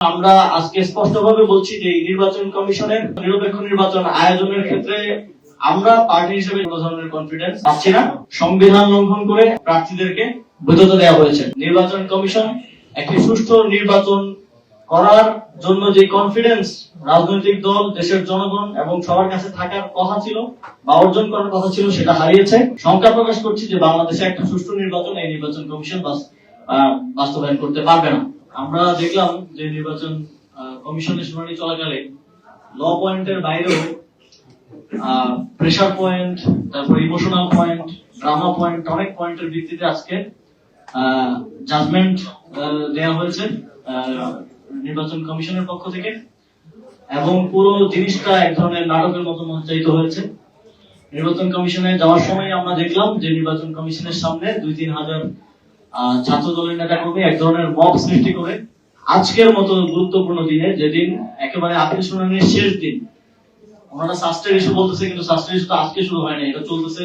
আমরা আজকে স্পষ্টভাবে বলছি যে নির্বাচন কমিশনের নিরপেক্ষ নির্বাচন আয়োজনের ক্ষেত্রে আমরা পার্টি হিসেবে কোনো ধরনের কনফিডেন্স পাচ্ছি না। সংবিধান লঙ্ঘন করে প্রার্থীদেরকে বৈধতা দেওয়া হয়েছে। নির্বাচন কমিশন একটি সুষ্ঠু নির্বাচন করার জন্য যে কনফিডেন্স রাজনৈতিক দল, দেশের জনগণ এবং সবার কাছে থাকার কথা ছিল বা অর্জন করার কথা ছিল, সেটা হারিয়েছে। শঙ্কা প্রকাশ করছি যে বাংলাদেশে একটা সুষ্ঠু নির্বাচন এই নির্বাচন কমিশন বাস্তবায়ন করতে পারবে না। আমরা দেখলাম যে নির্বাচন কমিশনের শুনানি চলাকালে ল পয়েন্টের বাইরেও প্রেসার পয়েন্ট, তারপর ইমোশনাল পয়েন্ট, ড্রামা পয়েন্ট, অনেক পয়েন্টের ভিত্তিতে আজকে জাজমেন্ট দেওয়া হয়েছে নির্বাচন কমিশনের পক্ষ থেকে, এবং পুরো জিনিসটা এক ধরনের নাটকের মতো মঞ্চায়িত হয়েছে। নির্বাচন কমিশনে যাওয়ার সময় আমরা দেখলাম যে নির্বাচন কমিশনের সামনে 2-3 হাজার ছাত্র দলের নেতা কর্মী এক ধরনের মব সৃষ্টি করে আজকের মতো গুরুত্বপূর্ণ দিনে, যেদিন একেবারে আপিল শুনানির শেষ দিন, ওনারা সাস্টের ইস্যু বলতেছে, কিন্তু সাস্টের ইস্যু তো আজকে শুরু হয় না, এটা চলতেছে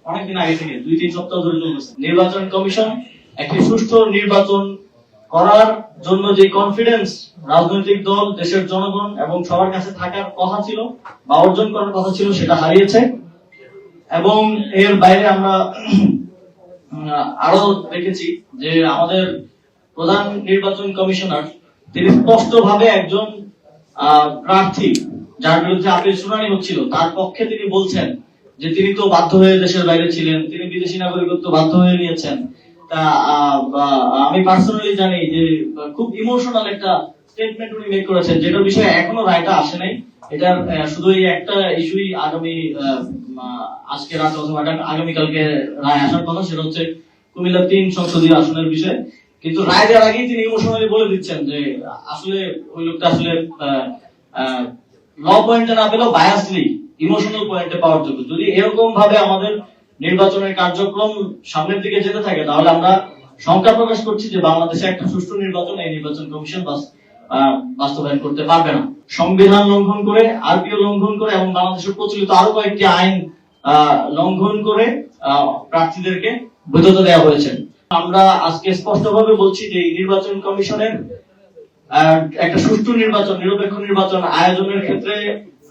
অনেকদিন আগে থেকে, 2-3 সপ্তাহ ধরে চলতেছে। নির্বাচন কমিশন একটি সুষ্ঠু নির্বাচন করার জন্য যে কনফিডেন্স রাজনৈতিক দল, দেশের জনগণ এবং সবার কাছে থাকার কথা ছিল বা অর্জন করার কথা ছিল, সেটা হারিয়েছে। এবং এর বাইরে আমরা আরো দেখেছি যে আমাদের প্রধান নির্বাচন কমিশনার তিনি স্পষ্টভাবে একজন প্রার্থী যার বিরুদ্ধে আপিল শুনানি হচ্ছিল তার পক্ষে তিনি বলছেন যে তিনি তো বাধ্য হয়ে দেশের বাইরে ছিলেন, তিনি বিদেশি নাগরিকত্ব বাধ্য হয়ে নিয়েছেন। তা আমি পার্সোনালি জানি যে খুব ইমোশনাল একটা স্টেটমেন্ট উনি মেক করেছেন, যেটার বিষয়ে এখনো রায়টা আসে নাই। এটা শুধু এই একটা ইস্যুই আগামী আজকে রাত অথবা আগামীকালকে রায় আসার কথা, সেটা হচ্ছে কুমিল্লা 3 সংসদীয় আসনের বিষয়ে। কিন্তু রায় দেওয়ার আগেই তিনি ইমোশনালি বলে দিচ্ছেন যে আসলে ওই লোকটা আসলে ল পয়েন্টে না পেলেও বায়াসলি ইমোশনাল পয়েন্টে পাওয়ার যোগ্য। যদি এরকম ভাবে আমাদের নির্বাচনের কার্যক্রম সামনের দিকে যেতে থাকে, তাহলে আমরা শঙ্কা প্রকাশ করছি যে বাংলাদেশে একটা সুষ্ঠু নির্বাচন এই নির্বাচন কমিশন বাস্তবায়ন করতে পারবে না। সংবিধান লঙ্ঘন করে, আরপিও লঙ্ঘন করে এবং বাংলাদেশের প্রচলিত আরো কয়েকটি আইন লঙ্ঘন করে প্রার্থীদেরকে বৈধতা দেওয়া হয়েছে। আমরা আজকে স্পষ্টভাবে বলছি যে নির্বাচন কমিশনের একটা সুষ্ঠু নির্বাচন, নিরপেক্ষ নির্বাচন আয়োজনের ক্ষেত্রে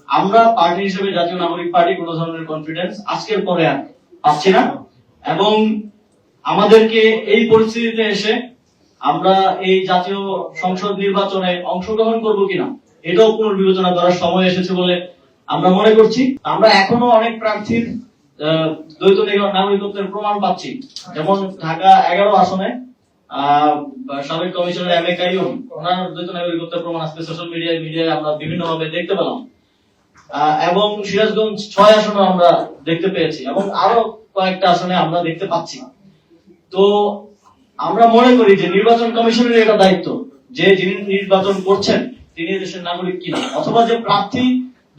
আমরা পার্টি হিসেবে জাতীয় নাগরিক পার্টি কোনো ধরনের কনফিডেন্স আজকের পরে আর পাচ্ছি না। এবং আমাদেরকে এই পরিস্থিতিতে এসে আমরা এই জাতীয় সংসদ নির্বাচনে অংশগ্রহণ করব কিনা এটাও পুনর্বিবেচনা করার সময় এসেছে বলে আমরা মনে করছি। আমরা এখনো অনেক প্রার্থীর দ্বৈত নাগরিকত্বের প্রমাণ পাচ্ছি। যেমন ঢাকা 11 আসনে সাবেক কমিশনার এম এ কাইয়ুম, ওনার দ্বৈত নাগরিকত্বের প্রমাণ আজকে সোশ্যাল মিডিয়ায় আমরা বিভিন্ন ভাবে দেখতে পেলাম। এবং সিরাজগঞ্জ 6 আসনে আমরা দেখতে পেয়েছি, এবং আরো কয়েকটা আসনে আমরা দেখতে পাচ্ছি। তো আমরা মনে করি যে নির্বাচন কমিশনের এটা দায়িত্ব যে যিনি নির্বাচন করছেন তিনি দেশের নাগরিক কিনা, অথবা যে প্রার্থী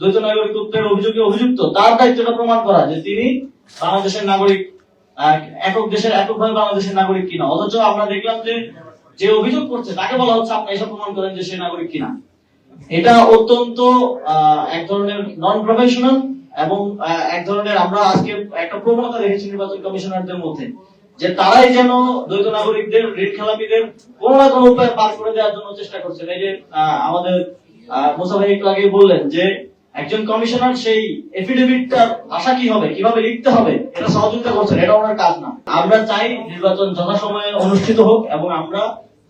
দ্বৈত নাগরিকত্বের অভিযোগে অভিযুক্ত তার দায়িত্বটা প্রমাণ করা যে তিনি বাংলাদেশের নাগরিক, এককভাবে বাংলাদেশের নাগরিক কিনা। অথচ আমরা দেখলাম যে অভিযোগ করছে তাকে বলা হচ্ছে আপনি এসব প্রমাণ করেন যে সে নাগরিক কিনা। এটা অত্যন্ত এক ধরনের নন প্রফেশনাল এবং এক ধরনের আমরা আজকে একটা প্রবণতা দেখেছি নির্বাচন কমিশনারদের মধ্যে, যে তারাই যেন দ্বৈত নাগরিকদের, ঋণ খেলাপিদের কোন না কোনো উপায় পার করে দেওয়ার জন্য চেষ্টা করছেন। এই যে আমাদের মোসা ভাই একটু আগে বললেন যে একজন কমিশনার সেই এফিডেভিটটার ভাষা কি হবে, কিভাবে লিখতে হবে, এটা সহযোগিতা করছেন, এটা ওনার কাজ না। আমরা চাই নির্বাচন যথাসময়ে অনুষ্ঠিত হোক এবং আমরা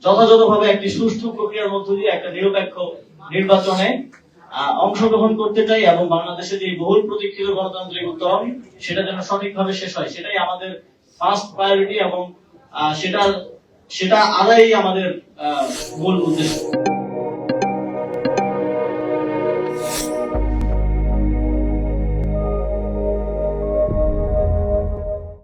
যথাযথভাবে একটি সুষ্ঠু প্রক্রিয়ার মধ্য দিয়ে একটা নিরপেক্ষ নির্বাচনে অংশগ্রহণ করতে চাই, এবং বাংলাদেশে যে বহুল প্রতীক্ষিত গণতান্ত্রিক উত্তরণ সেটা যেন সঠিকভাবে শেষ হয়, সেটাই আমাদের ফার্স্ট প্রায়োরিটি, এবং সেটা আদায়ই আমাদের মূল উদ্দেশ্য।